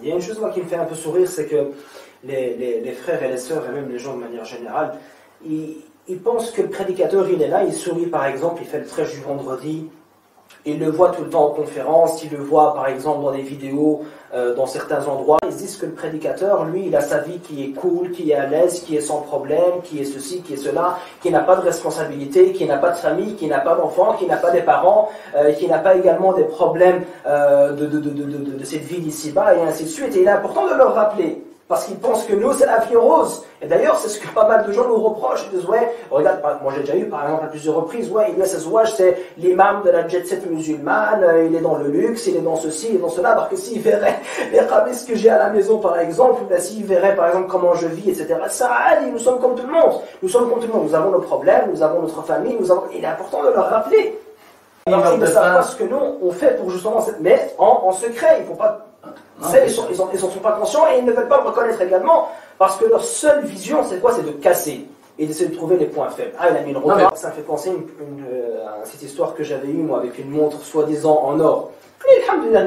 Il y a une chose moi qui me fait un peu sourire, c'est que les frères et les sœurs, et même les gens de manière générale, ils pensent que le prédicateur, il est là, il sourit par exemple, il fait le prêche du vendredi, il le voit tout le temps en conférence, il le voit par exemple dans des vidéos, dans certains endroits. Ils se disent que le prédicateur, lui, il a sa vie qui est cool, qui est à l'aise, qui est sans problème, qui est ceci, qui est cela, qui n'a pas de responsabilité, qui n'a pas de famille, qui n'a pas d'enfants, qui n'a pas des parents, qui n'a pas également des problèmes de cette vie d'ici-bas, et ainsi de suite. Et il est important de leur rappeler. Parce qu'ils pensent que nous, c'est la vie rose. Et d'ailleurs, c'est ce que pas mal de gens nous reprochent. Ils disent, ouais, regarde, moi j'ai déjà eu par exemple à plusieurs reprises, ouais, Ilyas Azouaj, c'est l'imam de la jet-set musulmane, il est dans le luxe, il est dans ceci, il est dans cela, alors que s'il verrait les rabais que j'ai à la maison par exemple, ou s'il verrait par exemple comment je vis, etc., ça allez, nous sommes comme tout le monde. Nous sommes comme tout le monde. Nous avons nos problèmes, nous avons notre famille, il est important de leur rappeler. Alors qu'ils ne savent pas ce que nous, on fait pour justement, mais en secret, il ne faut pas. Ils n'en sont pas conscients et ils ne veulent pas le reconnaître également parce que leur seule vision, c'est quoi? C'est de casser et d'essayer de trouver les points faibles. Ah, il a mis une remarque. Ça me fait penser à cette histoire que j'avais eue, moi, avec une montre soi-disant en or. Et alhamdoulilah,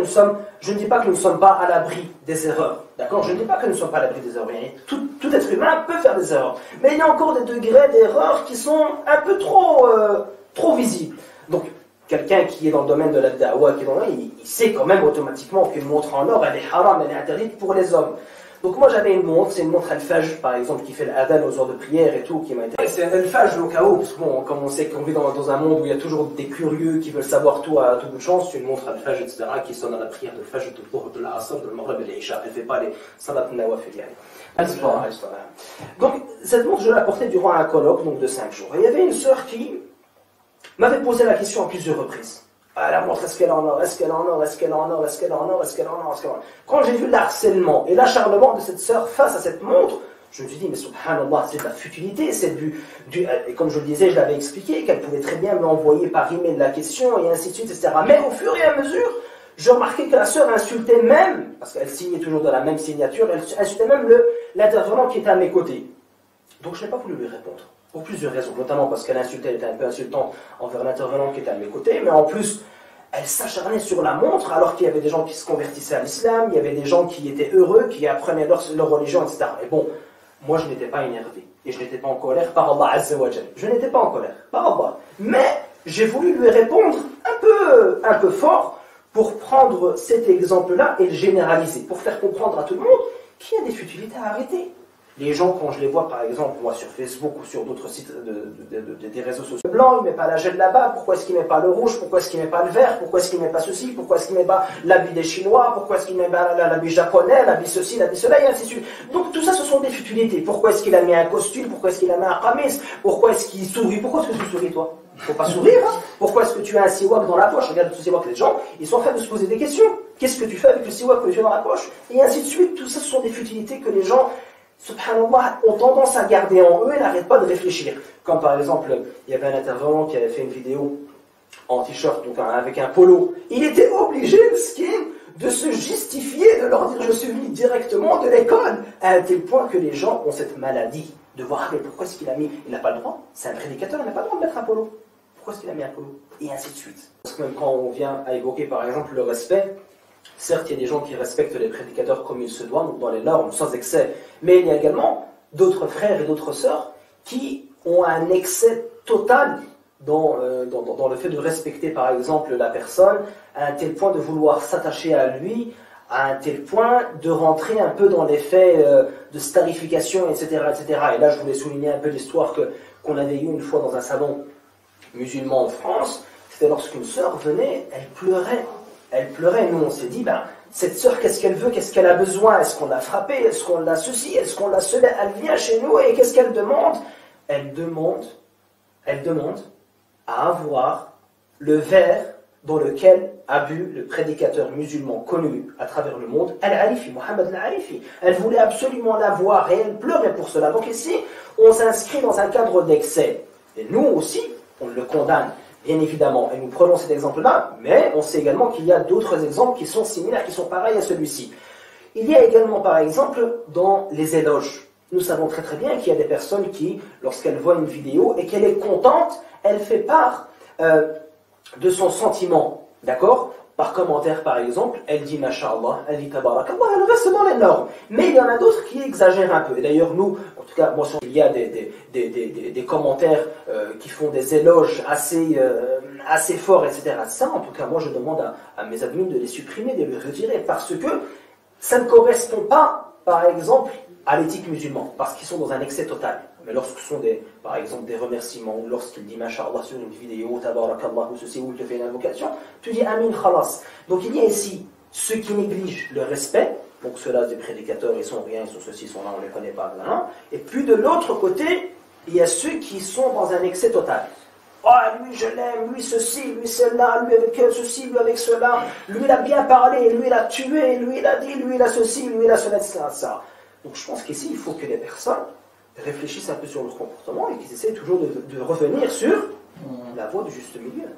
je ne dis pas que nous ne sommes pas à l'abri des erreurs. D'accord? Je ne dis pas que nous ne sommes pas à l'abri des erreurs. Tout être humain peut faire des erreurs. Mais il y a encore des degrés d'erreur qui sont un peu trop visibles. Donc, quelqu'un qui est dans le domaine de la da'wah, il sait quand même automatiquement qu'une montre en or, elle est haram, elle est interdite pour les hommes. Donc moi j'avais une montre, c'est une montre Al-Fajr par exemple, qui fait l'adhan aux heures de prière et tout, qui m'a intéressé. C'est Al-Fajr au cas où, parce que bon, comme on sait qu'on vit dans un monde où il y a toujours des curieux qui veulent savoir tout à tout bout de chance, c'est une montre Al-Fajr, etc., qui sonne à la prière de Fajr, de Dhuhr, de l'Asr, de Maghrib et de l'Isha. Elle ne fait pas les salat nawafil. Donc cette montre, je l'ai apportée durant un colloque donc de 5 jours. Et il y avait une sœur qui m'avait posé la question à plusieurs reprises. Ah, la montre, est-ce qu'elle est en or? Est-ce qu'elle est en or? Est-ce qu'elle est en or? Est-ce qu'elle est en or? Est-ce qu'elle est en or? Est-ce qu'elle est en or? Quand j'ai vu l'harcèlement et l'acharnement de cette sœur face à cette montre, je me suis dit, mais subhanallah, c'est de la futilité, c'est et comme je le disais, je l'avais expliqué, qu'elle pouvait très bien m'envoyer par email la question, et ainsi de suite, etc. Mais au fur et à mesure, je remarquais que la sœur insultait même, parce qu'elle signait toujours de la même signature, elle insultait même l'intervenant qui était à mes côtés. Donc je n'ai pas voulu lui répondre. Pour plusieurs raisons, notamment parce qu'elle insultait, elle était un peu insultante envers l'intervenant qui était à mes côtés, mais en plus, elle s'acharnait sur la montre alors qu'il y avait des gens qui se convertissaient à l'islam, il y avait des gens qui étaient heureux, qui apprenaient leur religion, etc. Et bon, moi je n'étais pas énervé, et je n'étais pas en colère par Allah Azza wa Jal. Je n'étais pas en colère par Allah. Mais j'ai voulu lui répondre un peu fort pour prendre cet exemple-là et le généraliser, pour faire comprendre à tout le monde qu'il y a des futilités à arrêter. Les gens, quand je les vois, par exemple, moi sur Facebook ou sur d'autres sites des réseaux sociaux, le blanc, il ne met pas la gel là-bas, pourquoi est-ce qu'il ne met pas le rouge, pourquoi est-ce qu'il ne met pas le vert, pourquoi est-ce qu'il ne met pas ceci, pourquoi est-ce qu'il ne met pas l'habit des Chinois, pourquoi est-ce qu'il ne met pas l'habit japonais, l'habit ceci, l'habit cela, et ainsi de suite. Donc tout ça, ce sont des futilités. Pourquoi est-ce qu'il a mis un costume, pourquoi est-ce qu'il a mis un qamis, pourquoi est-ce qu'il sourit, pourquoi est-ce que tu souris toi? Il ne faut pas sourire, hein. Pourquoi est-ce que tu as un siwak dans la poche? Regarde ce siwak, les gens, ils sont en train de se poser des questions. Qu'est-ce que tu fais avec le siwak que tu as dans la poche? Et ainsi de suite. Tout ça, ce sont des futilités que les gens, subhanallah, ont tendance à garder en eux et n'arrêtent pas de réfléchir. Comme par exemple, il y avait un intervenant qui avait fait une vidéo en t-shirt, donc avec un polo. Il était obligé, le skin, de se justifier, de leur dire je suis venu directement de l'école, à un tel point que les gens ont cette maladie de voir, mais pourquoi est-ce qu'il a mis, il n'a pas le droit, c'est un prédicateur, il n'a pas le droit de mettre un polo. Pourquoi est-ce qu'il a mis un polo? Et ainsi de suite. Parce que même quand on vient à évoquer par exemple le respect, certes, il y a des gens qui respectent les prédicateurs comme il se doit, donc dans les normes, sans excès. Mais il y a également d'autres frères et d'autres sœurs qui ont un excès total dans le fait de respecter, par exemple, la personne, à un tel point de vouloir s'attacher à lui, à un tel point de rentrer un peu dans l'effet de starification, etc., etc. Et là, je voulais souligner un peu l'histoire qu'on avait eue une fois dans un salon musulman en France. C'était lorsqu'une sœur venait, elle pleurait. Elle pleurait, nous on s'est dit, cette sœur, qu'est-ce qu'elle veut, qu'est-ce qu'elle a besoin, est-ce qu'on l'a frappée, est-ce qu'on l'a ceci, est-ce qu'on l'a cela, elle vient chez nous et qu'est-ce qu'elle demande? Elle demande à avoir le verre dans lequel a bu le prédicateur musulman connu à travers le monde, Al-Arifi, Mohammed Al-Arifi. Elle voulait absolument l'avoir et elle pleurait pour cela. Donc ici, on s'inscrit dans un cadre d'excès. Et nous aussi, on le condamne. Bien évidemment, et nous prenons cet exemple-là, mais on sait également qu'il y a d'autres exemples qui sont similaires, qui sont pareils à celui-ci. Il y a également, par exemple, dans les éloges. Nous savons très très bien qu'il y a des personnes qui, lorsqu'elles voient une vidéo et qu'elle est contente, elle fait part de son sentiment, d'accord? par commentaire par exemple, elle dit Masha'Allah, elle dit Tabarakallah, elle reste dans les normes. Mais il y en a d'autres qui exagèrent un peu. Et d'ailleurs nous, en tout cas moi, il y a des commentaires qui font des éloges assez forts, etc. Ça, en tout cas moi je demande à mes admins de les supprimer, de les retirer, parce que ça ne correspond pas, par exemple, à l'éthique musulmane, parce qu'ils sont dans un excès total. Mais lorsque ce sont par exemple des remerciements, ou lorsqu'il dit Masha'Allah sur une vidéo, Tabarakallah, ou ceci, ou il te fait une invocation, tu dis Amin Khalas. Donc il y a ici ceux qui négligent le respect, donc ceux-là des prédicateurs, ils sont rien, ils sont ceci, ils sont là, on ne les connaît pas, hein. Et puis de l'autre côté, il y a ceux qui sont dans un excès total. Oh, lui je l'aime, lui ceci, lui cela, lui avec ceci, lui avec cela, lui il a bien parlé, lui il a tué, lui il a dit, lui il a ceci, lui il a cela, etc. Donc je pense qu'ici il faut que les personnes réfléchissent un peu sur leur comportement et qu'ils essaient toujours de revenir sur la voie du juste milieu.